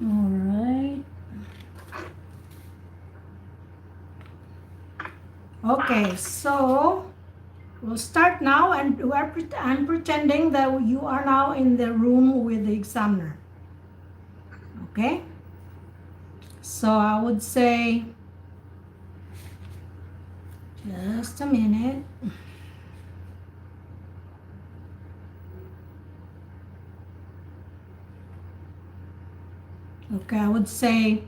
All right. Okay, so we'll start now, and I'm pretending that you are now in the room with the examiner. Okay? So I would say, just a minute. Okay, I would say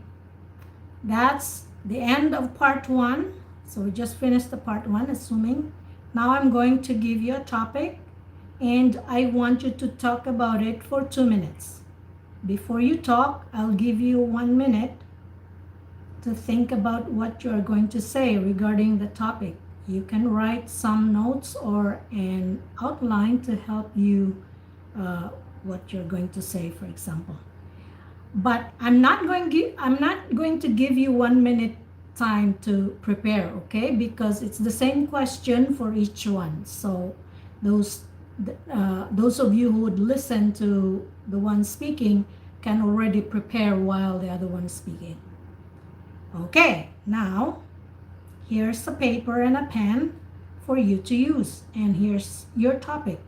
that's the end of part one. So we just finished the part one, assuming. Now I'm going to give you a topic, and I want you to talk about it for 2 minutes. Before you talk, I'll give you 1 minute to think about what you're going to say regarding the topic. You can write some notes or an outline to help you what you're going to say, for example. But I'm not going to give you 1 minute time to prepare, okay? Because it's the same question for each one. So those of you who would listen to the one speaking can already prepare while the other one is speaking. Okay, now here's a paper and a pen for you to use, and here's your topic.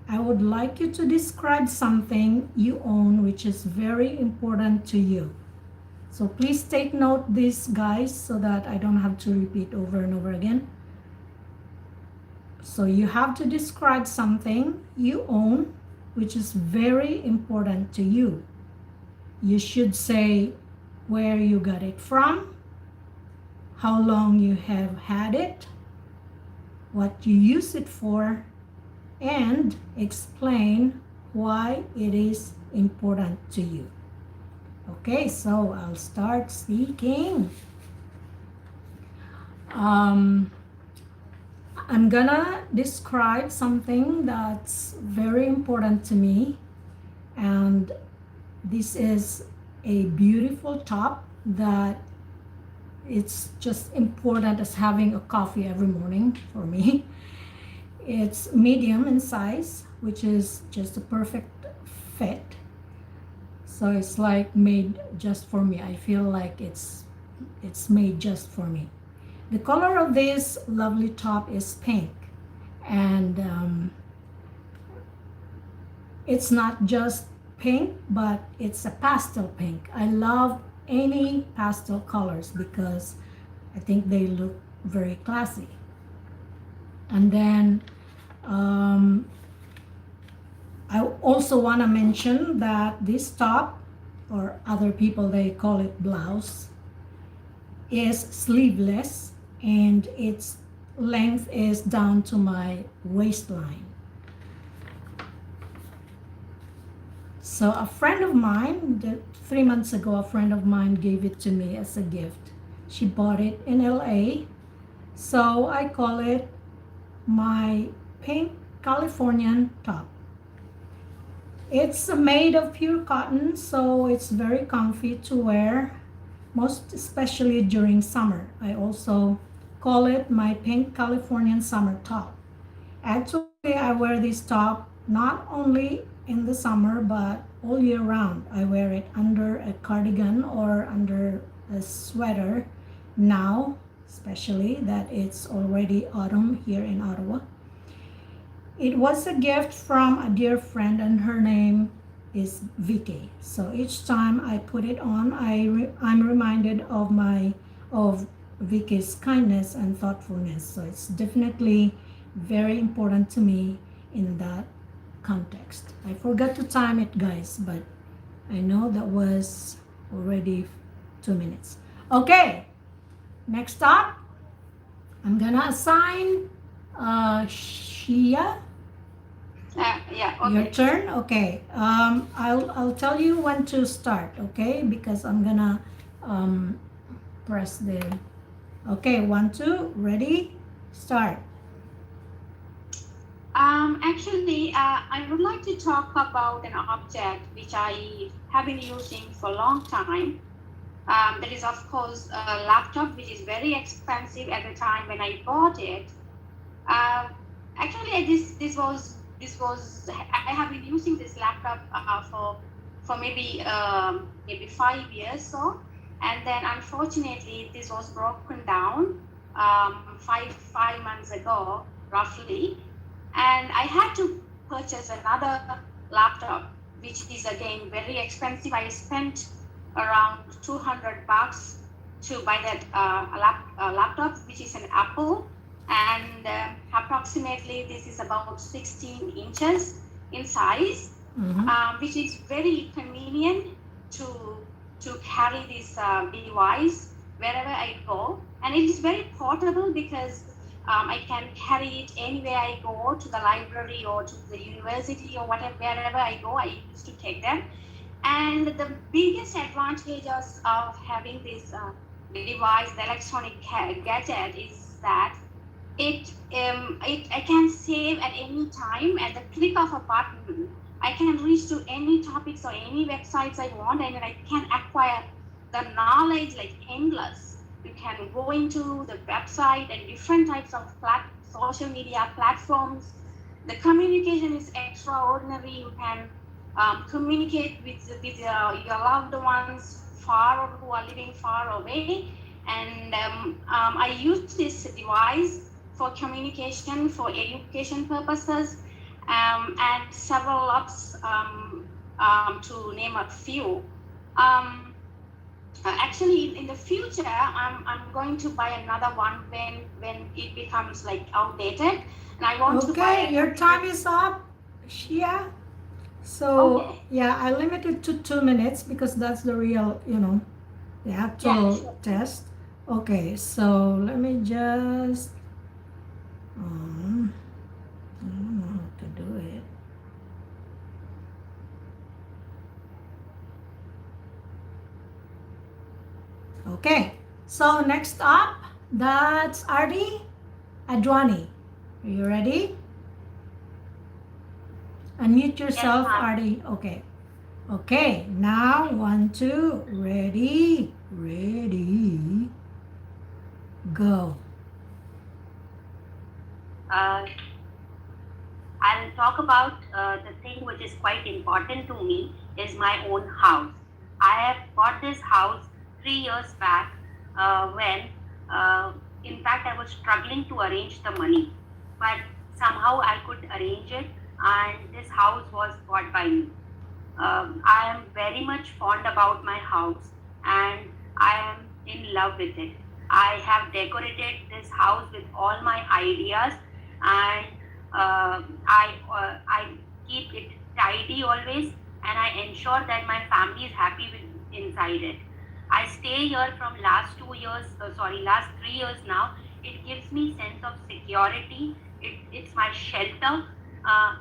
I would like you to describe something you own which is very important to you. So please take note this, guys, so that I don't have to repeat over and over again. So you have to describe something you own which is very important to you. You should say where you got it from, how long you have had it, what you use it for, and explain why it is important to you. Okay, so I'll start speaking. I'm gonna describe something that's very important to me, and this is a beautiful top that it's just important as having a coffee every morning for me. It's medium in size, which is just a perfect fit. So it's like made just for me. I feel like it's made just for me. The color of this lovely top is pink, and it's not just pink, but it's a pastel pink. I love any pastel colors because I think they look very classy. And then I also want to mention that this top, or other people they call it blouse, is sleeveless, and its length is down to my waistline. So a friend of mine, 3 months ago, a friend of mine gave it to me as a gift. She bought it in LA, so I call it my pink Californian top. It's made of pure cotton, so it's very comfy to wear, most especially during summer. I also call it my pink Californian summer top. Actually, I wear this top not only in the summer but all year round. I wear it under a cardigan or under a sweater now, especially that it's already autumn here in Ottawa. It was a gift from a dear friend, and her name is Vicky. So each time I put it on, I'm reminded of Vicky's kindness and thoughtfulness. So it's definitely very important to me in that context. I forgot to time it, guys, but I know that was already 2 minutes. Okay, next up, I'm gonna assign Shia. Yeah, Your okay. turn. Okay. I'll tell you when to start. Okay, because I'm gonna press the. Okay, 1, 2, ready, start. I would like to talk about an object which I have been using for a long time. That is, of course, a laptop, which is very expensive at the time when I bought it. Uh, Actually, this was this was I have been using this laptop for maybe 5 years so, and then unfortunately this was broken down five months ago roughly, and I had to purchase another laptop, which is again very expensive. I spent around $200 to buy that laptop, which is an Apple, and approximately this is about 16 inches in size, which is very convenient to to carry this device wherever I go, and it is very portable because I can carry it anywhere I go, to the library or to the university or whatever, wherever I go, I used to take them. And the biggest advantages of having this device, the electronic gadget, is that I can save at any time at the click of a button. I can reach to any topics or any websites I want, and I can acquire the knowledge like endless. You can go into the website and different types of social media platforms. The communication is extraordinary. You can communicate with your loved ones who are living far away. And I use this device for communication, for education purposes, and several apps, to name a few. Actually, in the future, I'm going to buy another one when it becomes like outdated, and I want to buy. Okay, your time is up, Shia. So Okay. yeah, I limited to 2 minutes because that's the real, the actual Sure. test. Okay, so let me just, I don't know how to do it. Okay, so next up, that's Ardi Adwani. Are you ready? Unmute yourself, ma'am. Ardi. Okay. Okay, now 1, 2, ready, go. I'll talk about the thing which is quite important to me is my own house. I have bought this house 3 years back when, in fact, I was struggling to arrange the money, but somehow I could arrange it, and this house was bought by me. I am very much fond about my house, and I am in love with it. I have decorated this house with all my ideas, and I keep it tidy always, and I ensure that my family is happy with inside it. I stay here from last 3 years now. It gives me sense of security. It's my shelter.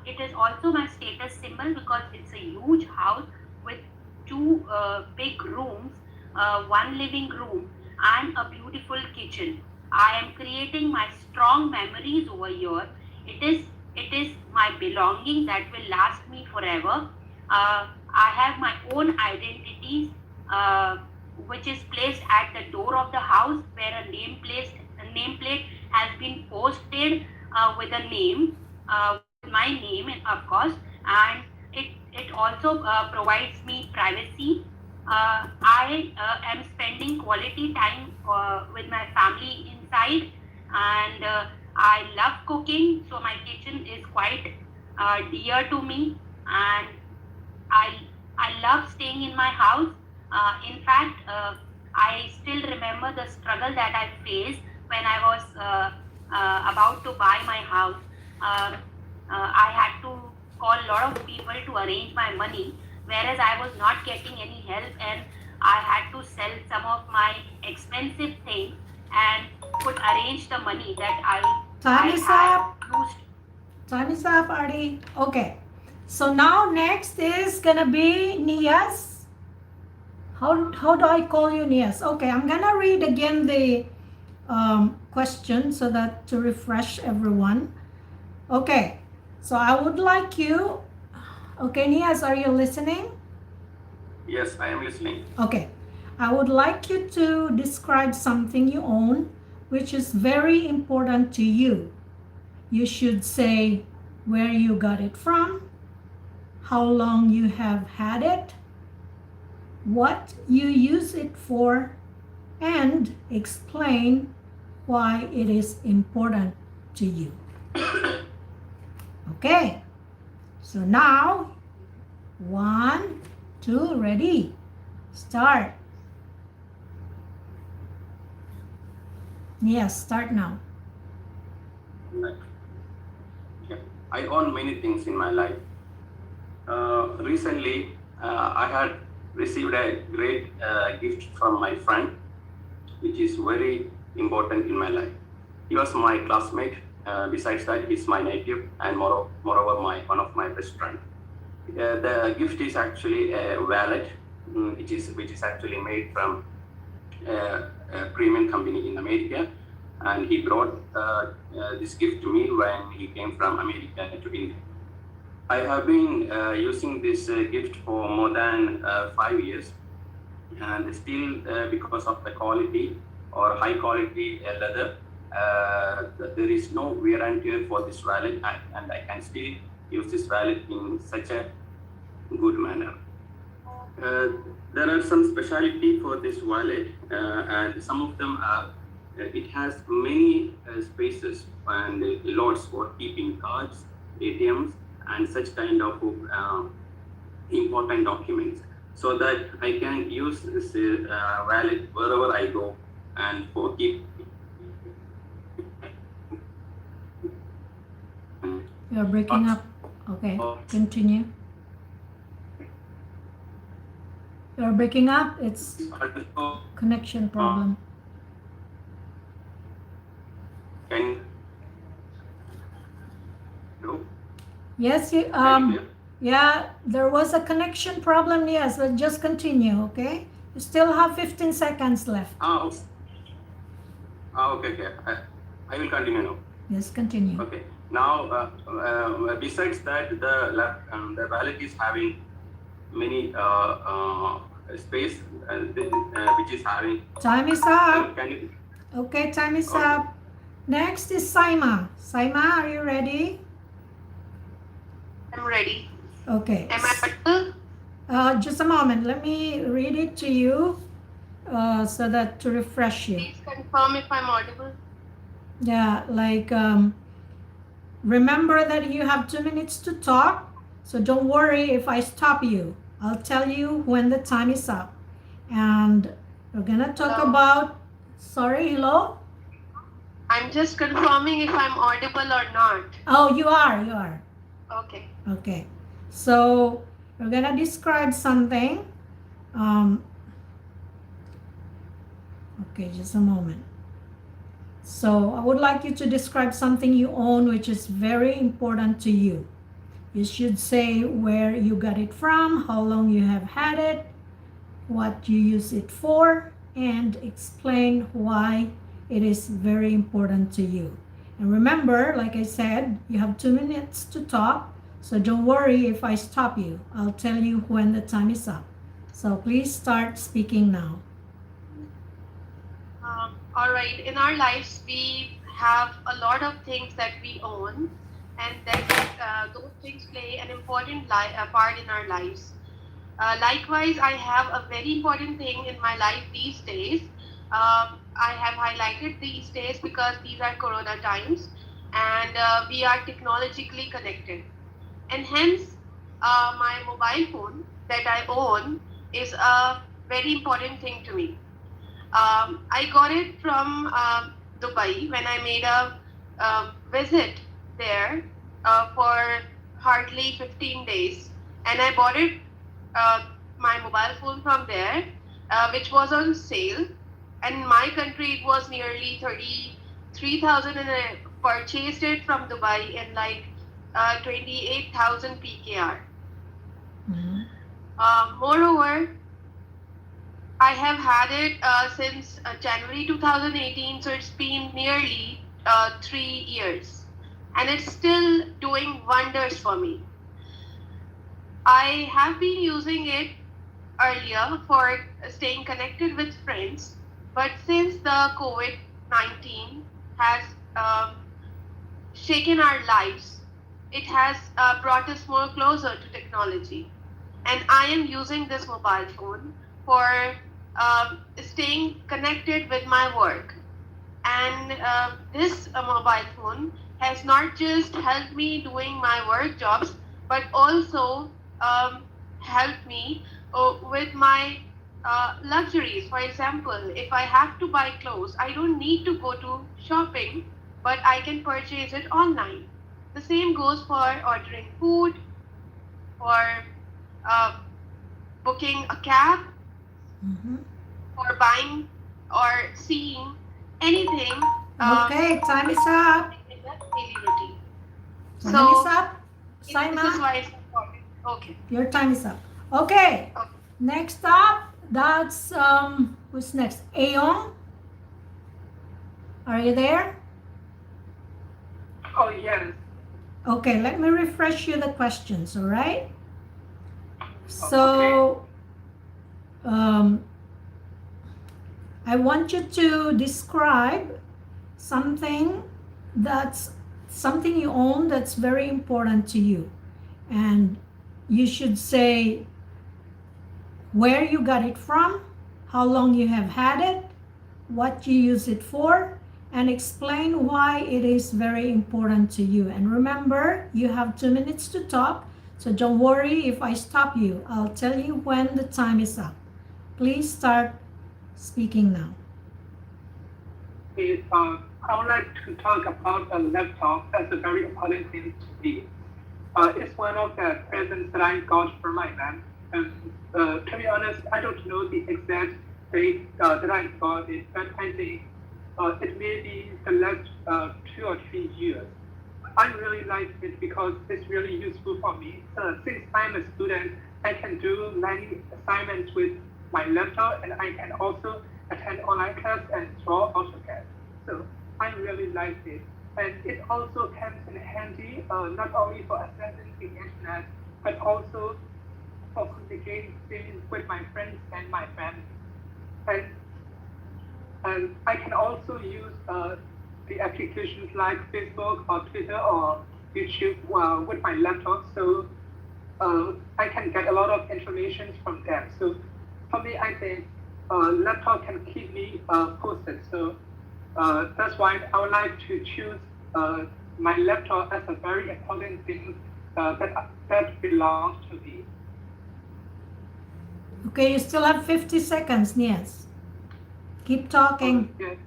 It is also my status symbol because it's a huge house with two big rooms, one living room, and a beautiful kitchen. I am creating my strong memories over here. It is my belonging that will last me forever. I have my own identity, which is placed at the door of the house, where a nameplate has been posted with a name, with my name, of course, and it also provides me privacy. I am spending quality time with my family inside, and I love cooking, so my kitchen is quite dear to me, and I I love staying in my house. In fact, I still remember the struggle that I faced when I was about to buy my house. Um, I had to call a lot of people to arrange my money, whereas I was not getting any help, and I had to sell some of my expensive things and could arrange the money that I Time is had up. used. Time is up, Ardi. Okay. So now next is gonna be Nias. How do I call you, Nias? Okay, I'm gonna read again the question so that to refresh everyone. Okay, so I would like you. Okay, Nias, are you listening? Yes, I am listening. Okay, I would like you to describe something you own which is very important to you. You should say where you got it from, how long you have had it, what you use it for, and explain why it is important to you. Okay, so now 1, 2, ready, start. Yes, start now. Right. Okay. I own many things in my life. Recently, I had received a great gift from my friend, which is very important in my life. He was my classmate. Besides that, he's my native, and moreover, one of my best friend. The gift is actually a wallet, which is actually made from a premium company in America, and he brought this gift to me when he came from America to India. I have been using this gift for more than 5 years, and still because of the quality or high quality leather, there is no wear and tear for this wallet, and I can still use this wallet in such a good manner. There are some specialty for this wallet, and some of them are it has many spaces and lots for keeping cards, ATMs, and such kind of important documents, so that I can use this wallet wherever I go and for keep. You're breaking up. Okay, continue. You're breaking up. It's connection problem. Can you? Yes, yeah, there was a connection problem. Yes, let's just continue, okay? You still have 15 seconds left. Okay. I will continue now. Yes, continue. Okay. Now, besides that, the wallet is having many space, which is having. Time is up. Can you? Okay, time is Okay. up. Next is Saima. Saima, are you ready? I'm ready. Okay. Am I audible? Just a moment. Let me read it to you so that to refresh you. Please confirm if I'm audible. Yeah, like remember that you have 2 minutes to talk. So don't worry if I stop you. I'll tell you when the time is up. And we're gonna talk Hello? about, sorry, hello? I'm just confirming if I'm audible or not. Oh, you are. Okay. Okay. So we're gonna describe something. Okay, just a moment. So I would like you to describe something you own which is very important to you. You should say where you got it from, how long you have had it, what you use it for, and explain why it is very important to you. And remember, like I said, you have 2 minutes to talk, so don't worry if I stop you. I'll tell you when the time is up. So please start speaking now. All right. In our lives, we have a lot of things that we own, and that those things play an important part in our lives. Likewise, I have a very important thing in my life these days. I have highlighted these days because these are Corona times, and we are technologically connected. And hence, my mobile phone that I own is a very important thing to me. I got it from Dubai when I made a visit there for hardly 15 days, and I bought it, my mobile phone from there, which was on sale. And in my country, it was nearly 33,000, and I purchased it from Dubai in like 28,000 PKR. Moreover, I have had it since January 2018, so it's been nearly 3 years, and it's still doing wonders for me. I have been using it earlier for staying connected with friends, but since the COVID-19 has shaken our lives, it has brought us more closer to technology. And I am using this mobile phone for staying connected with my work. And this mobile phone has not just helped me doing my work jobs, but also helped me with my luxuries. For example, if I have to buy clothes, I don't need to go to shopping, but I can purchase it online. The same goes for ordering food, for uh, booking a cab, Mhm. for buying or seeing anything Okay, time is up. in the daily routine. Time is So up. this is Saima, why it's important. Okay. your time is up. Okay, Okay. next up, that's, who's next? Aeon, are you there? Oh, yes. Okay, let me refresh you the questions, all right? So, I want you to describe something that's something you own that's very important to you. And you should say where you got it from, how long you have had it, what you use it for, and explain why it is very important to you. And remember, you have 2 minutes to talk, so don't worry if I stop you. I'll tell you when the time is up. Please start speaking now. I would like to talk about a laptop. That's a very important thing to me. It's one of the presents that I got for my mom. And to be honest, I don't know the exact date that I got it, but I think it may be the last 2 or 3 years. I really like it because it's really useful for me. Since I'm a student, I can do many assignments with my laptop, and I can also attend online class and draw AutoCAD. So I really like it. And it also comes in handy not only for accessing the internet, but also for communicating with my friends and my family. And I can also use the applications like Facebook or Twitter or YouTube with my laptop. So I can get a lot of information from them. So for me, I think laptop can keep me posted. So that's why I would like to choose my laptop as a very important thing that belongs to me. Okay, you still have 50 seconds, Nias. Keep talking. Yes.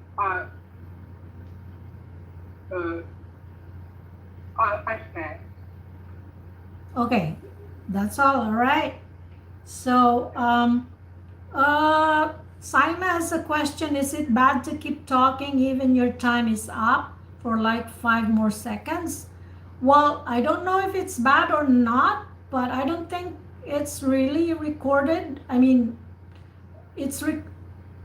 I said. Okay, that's all right? So, Saima has a question. Is it bad to keep talking even your time is up for like 5 more seconds? Well, I don't know if it's bad or not, but I don't think it's really recorded. I mean, it's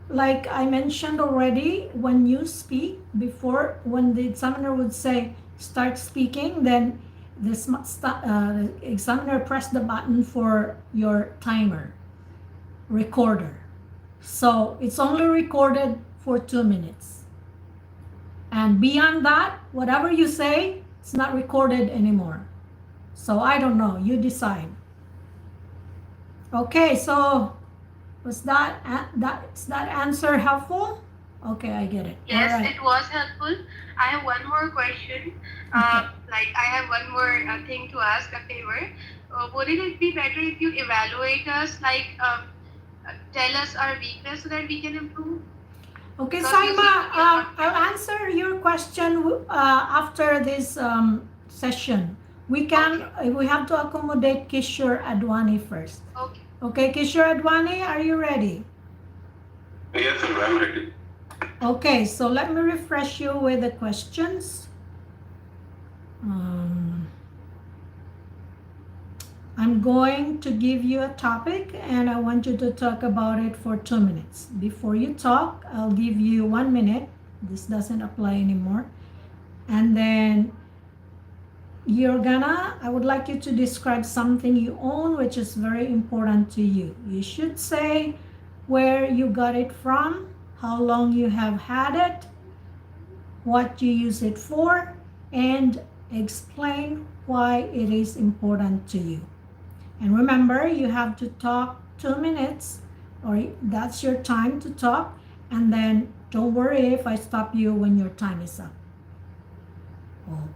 like I mentioned already, when you speak, before, when the examiner would say start speaking, then the examiner press the button for your timer recorder. So it's only recorded for 2 minutes. And beyond that, whatever you say, it's not recorded anymore. So I don't know, you decide. Okay, so was that answer helpful? Okay, I get it. Yes, all right. it was helpful. I have one more question. Okay. Like I have one more thing to ask, a favor. Wouldn't it be better if you evaluate us, like tell us our weakness so that we can improve? Okay, Because you Saima, seem to be a I'll answer your question after this session. We have to accommodate Kishore Advani first. Okay. Okay, Kishore Advani, are you ready? Yes, sir, I'm ready. Okay, so let me refresh you with the questions. I'm going to give you a topic and I want you to talk about it for 2 minutes. Before you talk, I'll give you 1 minute. This doesn't apply anymore. And then I would like you to describe something you own which is very important to you. You should say where you got it from, how long you have had it, what you use it for, and explain why it is important to you. And remember, you have to talk 2 minutes, or that's your time to talk, and then don't worry if I stop you when your time is up.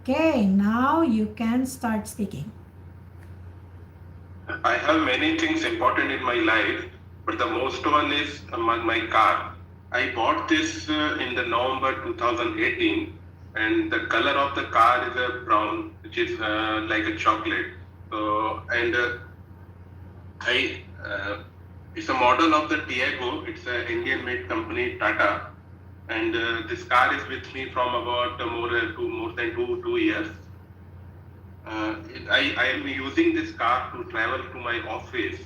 Okay, now you can start speaking. I have many things important in my life, but the most one is my car. I bought this in the November 2018, and the color of the car is a brown, which is like a chocolate. So, and I it's a model of the Tiago. It's an Indian-made company, Tata, and this car is with me from about more than two years. I am using this car to travel to my office,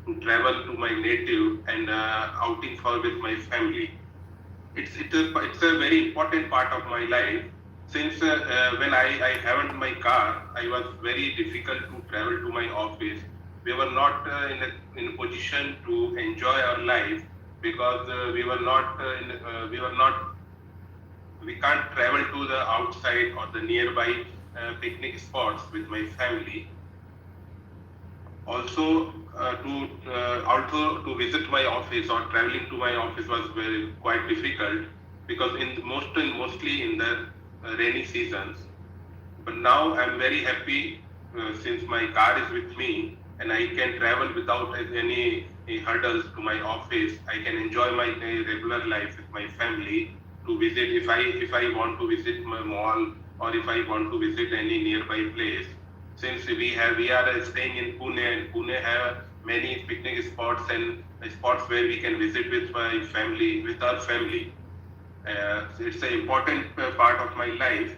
to travel to my native, and outing for with my family. It's a very important part of my life. Since when I haven't my car, I was very difficult to travel to my office. We were not in a position to enjoy our life because we can't travel to the outside or the nearby picnic spots with my family. Also, to visit my office or traveling to my office was quite difficult because mostly in the rainy seasons. But now I'm very happy since my car is with me and I can travel without any hurdles to my office. I can enjoy my regular life with my family to visit if I want to visit my mall or if I want to visit any nearby place. Since we are staying in Pune, and Pune have many picnic spots and spots where we can visit with our family. It's an important part of my life,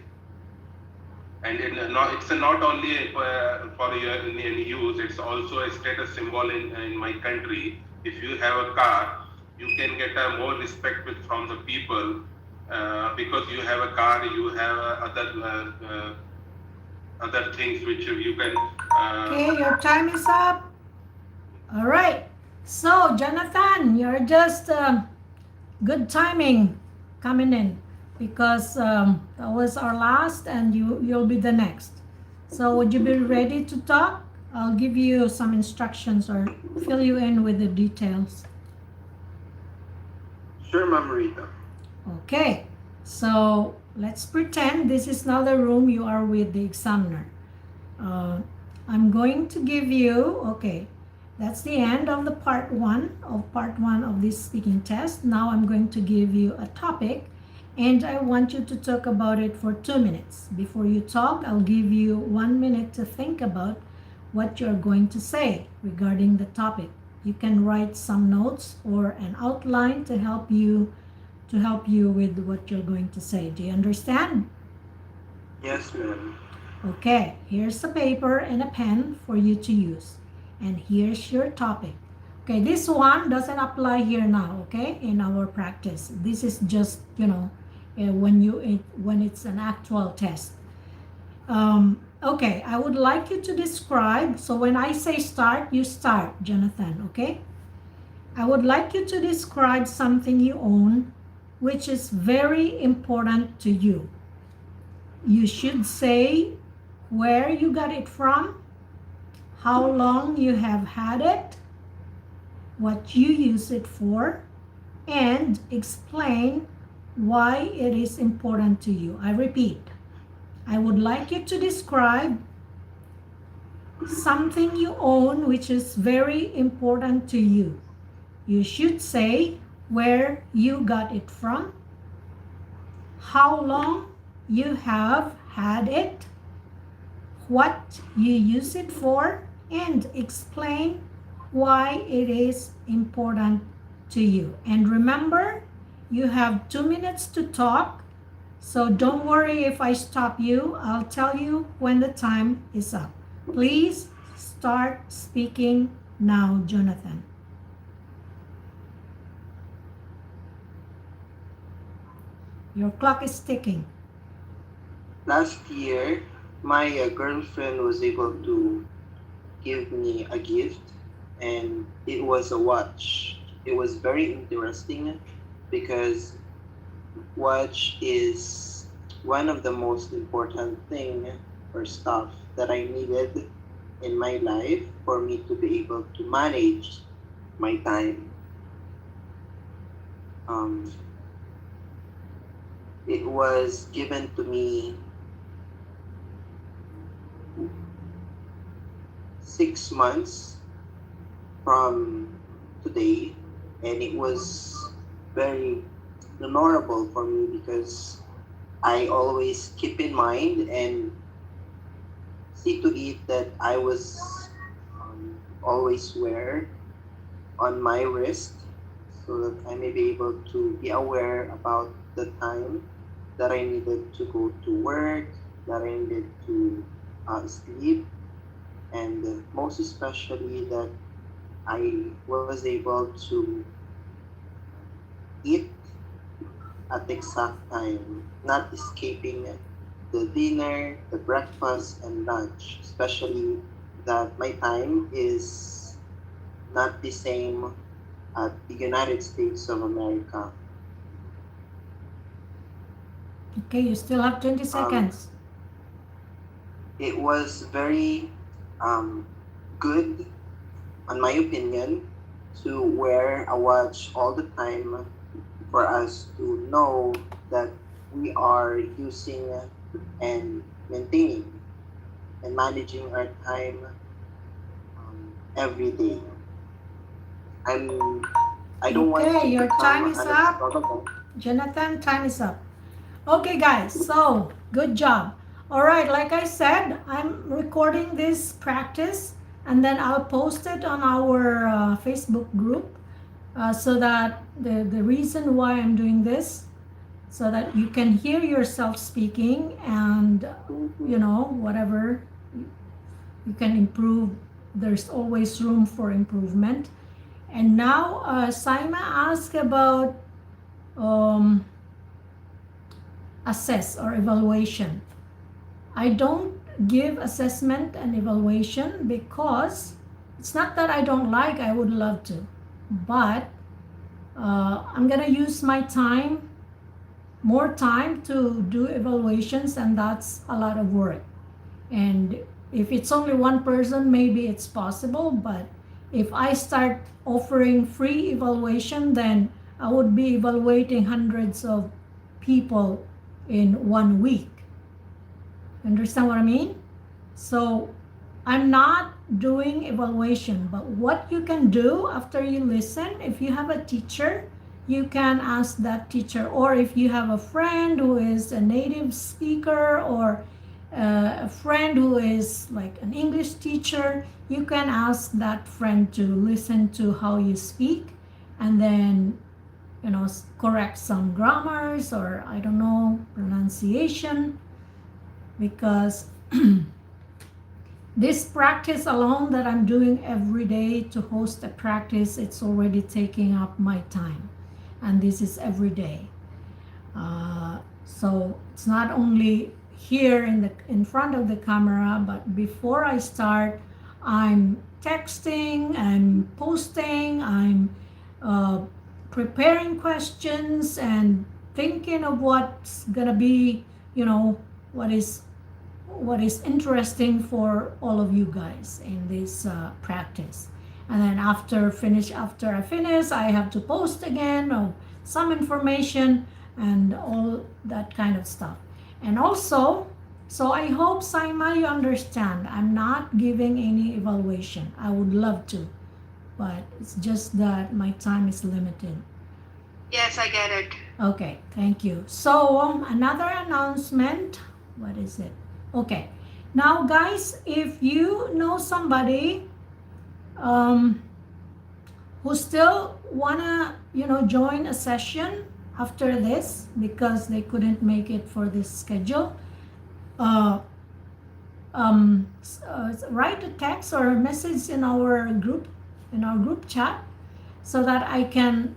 and it's not only for any use. It's also a status symbol in my country. If you have a car, you can get more respect from the people because you have a car. You have other things which you can. Okay, your time is up. All right. So, Jonathan, you're just good timing coming in because that was our last and you'll be the next. So, would you be ready to talk? I'll give you some instructions or fill you in with the details. Sure, Ma'am Rita. Okay. So, let's pretend this is not the room you are with the examiner. I'm going to give you, okay, that's the end of the part one of this speaking test. Now I'm going to give you a topic and I want you to talk about it for 2 minutes. Before you talk, I'll give you 1 minute to think about what you're going to say regarding the topic. You can write some notes or an outline to help you with what you're going to say. Do you understand? Yes, ma'am. Okay, here's a paper and a pen for you to use. And here's your topic. Okay, this one doesn't apply here now, okay, in our practice. This is just, when it's an actual test. Okay, I would like you to describe, so when I say start, you start, Jonathan, okay? I would like you to describe something you own which is very important to you. You should say where you got it from, how long you have had it, what you use it for, and explain why it is important to you. I repeat, I would like you to describe something you own which is very important to you. You should say where you got it from, how long you have had it, what you use it for, and explain why it is important to you. And remember, you have 2 minutes to talk, so don't worry if I stop you. I'll tell you when the time is up. Please start speaking now, Jonathan. Your clock is ticking. Last year, my girlfriend was able to give me a gift, and it was a watch. It was very interesting because watch is one of the most important thing or stuff that I needed in my life for me to be able to manage my time. Um, it was given to me 6 months from today, and it was very honorable for me because I always keep in mind and see to it that I was always wear on my wrist so that I may be able to be aware about the time that I needed to go to work, that I needed to sleep, and most especially that I was able to eat at the exact time, not escaping the dinner, the breakfast, and lunch, especially that my time is not the same at the United States of America. Okay, you still have 20 Um, seconds. it was very good, in my opinion, to wear a watch all the time for us to know that we are using and maintaining and managing our time every day. I'm I don't want Okay, to your time become is an up. unexploitable. Jonathan, time is up. Okay, guys, so good job. All right, like I said, I'm recording this practice and then I'll post it on our Facebook group so that the reason why I'm doing this, so that you can hear yourself speaking and, you know, whatever you can improve. There's always room for improvement. And now, Saima asked about um, assess or evaluation. I don't give assessment and evaluation because it's not that I don't like, I would love to, but I'm gonna use my time, more time to do evaluations, and that's a lot of work. And if it's only one person, maybe it's possible, but if I start offering free evaluation, then I would be evaluating hundreds of people in 1 week. Understand what I mean? So I'm not doing evaluation, but what you can do after you listen, if you have a teacher, you can ask that teacher, or if you have a friend who is a native speaker, or a friend who is like an English teacher, you can ask that friend to listen to how you speak and then, you know, correct some grammars or I don't know, pronunciation, because this practice alone that I'm doing every day to host a practice, it's already taking up my time, and this is every day. So it's not only here in front of the camera, but before I start, I'm texting, I'm posting, I'm preparing questions and thinking of what's gonna be, you know, what is interesting for all of you guys in this practice. And then after I finish, I have to post again of some information and all that kind of stuff. And also, so I hope, Saima, you understand, I'm not giving any evaluation. I would love to, but it's just that my time is limited. Yes, I get it. Okay, thank you. So another announcement, what is it? Okay, now guys, if you know somebody who still wanna, you know, join a session after this because they couldn't make it for this schedule, write a text or a message in our group chat, so that I can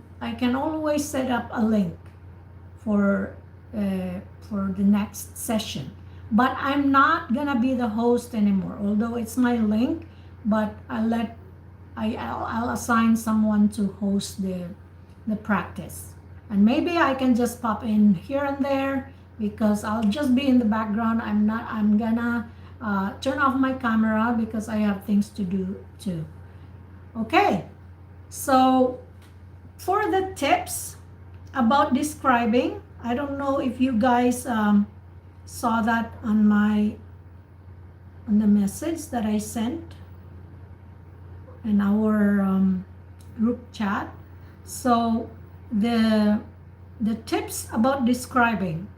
always set up a link for the next session. But I'm not gonna be the host anymore, although it's my link, but I'll assign someone to host the practice. And maybe I can just pop in here and there because I'll just be in the background. I'm gonna turn off my camera because I have things to do too. Okay, so for the tips about describing, I don't know if you guys saw that on the message that I sent in our group chat. So the tips about describing,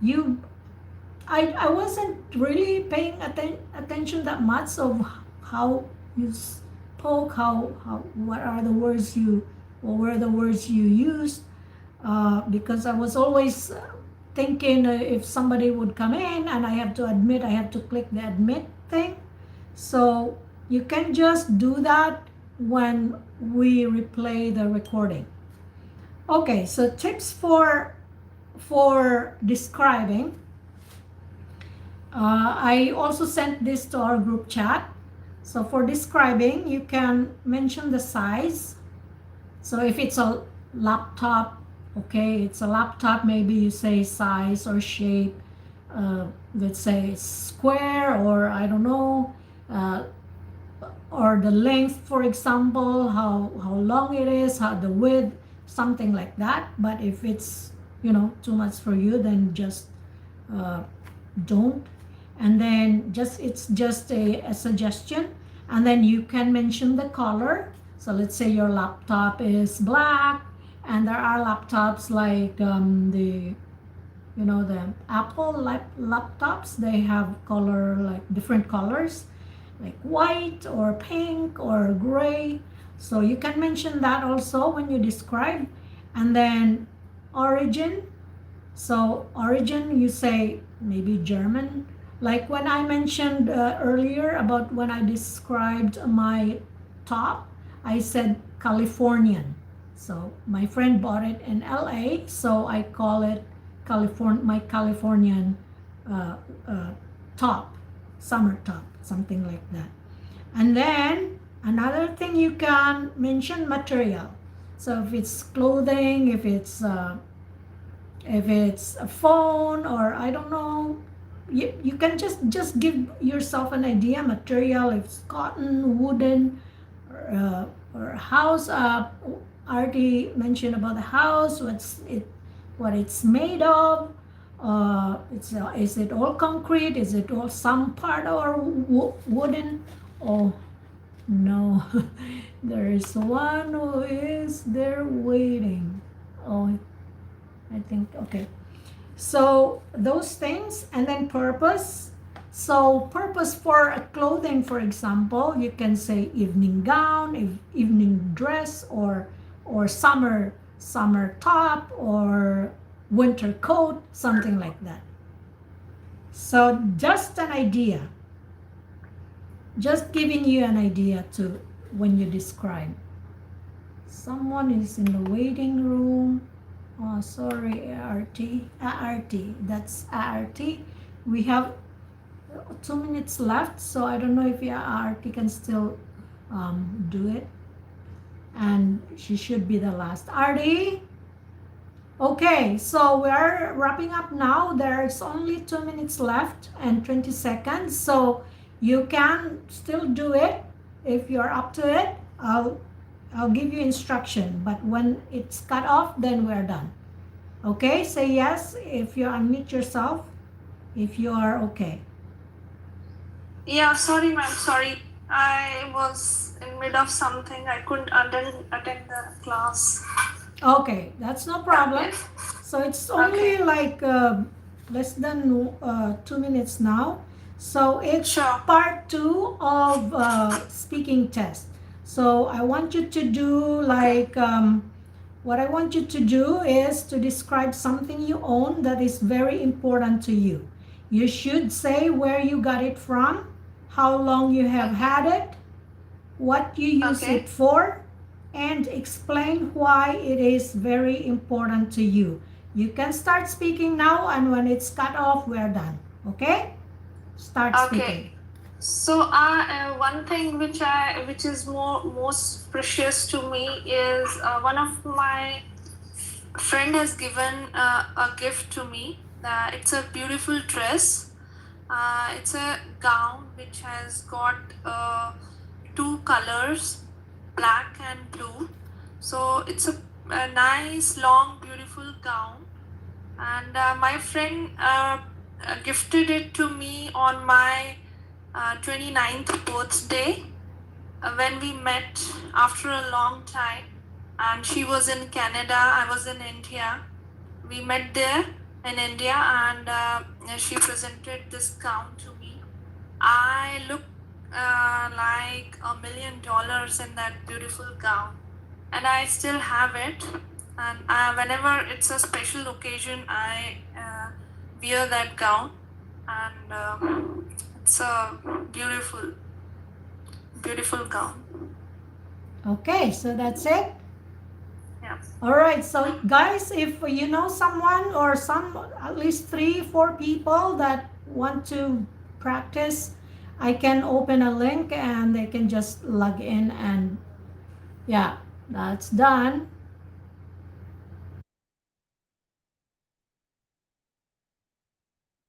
I wasn't really paying attention that much of how you spoke, what were the words you used, because I was always thinking if somebody would come in and I have to click the admit thing. So you can just do that when we replay the recording. Okay, so tips for describing. I also sent this to our group chat. So for describing, you can mention the size. So if it's a laptop, okay, it's a laptop, maybe you say size or shape, let's say square, or I don't know, or the length, for example, how long it is, how the width, something like that. But if it's too much for you, then just don't. And then it's just a suggestion. And then you can mention the color. So let's say your laptop is black, and there are laptops like the Apple laptops, they have color, like different colors, like white or pink or gray. So you can mention that also when you describe. And then origin. So origin, you say maybe German. Like when I mentioned earlier about when I described my top, I said Californian. So my friend bought it in LA, so I call it my Californian top, summer top, something like that. And then another thing, you can mention material. So if it's clothing, if it's a phone, or I don't know, you can just give yourself an idea. Material, if it's cotton, wooden, or house. Already mentioned about the house, what it's made of. Is it all concrete? Is it all some part or wooden? Oh no, there is one who is there waiting. Oh, I think, okay. So those things. And then purpose. So purpose for clothing, for example, you can say evening gown, evening dress, or summer top, or winter coat, something like that. So just an idea, just giving you an idea to when you describe. Someone is in the waiting room. Oh, sorry, ART. That's ART. We have 2 minutes left, so I don't know if ART can still do it. And she should be the last. Artie? Okay, so we are wrapping up now. There's only 2 minutes left and 20 seconds. So you can still do it if you're up to it. I'll give you instruction, but when it's cut off, then we're done. Okay, say yes if you unmute yourself, if you are okay. Yeah, sorry ma'am, sorry. I was in mid of something. I couldn't attend the class. Okay, that's no problem. Yes. So it's only like less than 2 minutes now. So it's Sure. part 2 of speaking test. So I want you to do like, what I want you to do is to describe something you own that is very important to you. You should say where you got it from, how long you have had it, what you use Okay. it for, and explain why it is very important to you. You can start speaking now, and when it's cut off, we're done. Okay? Start speaking. Okay. So one thing which is most precious to me is one of my friend has given a gift to me. It's a beautiful dress, It's a gown which has got two colors, black and blue. So it's a nice, long, beautiful gown. And my friend gifted it to me on my 29th birthday when we met after a long time. And she was in Canada, I was in India. We met there in India, and she presented this gown to me. I look like $1 million in that beautiful gown, and I still have it. And whenever it's a special occasion, I wear that gown, and it's a beautiful, beautiful gown. Okay, so that's it. Yeah. All right, so guys, if you know someone or some at least 3 4 people that want to practice, I can open a link and they can just log in, and yeah, that's done.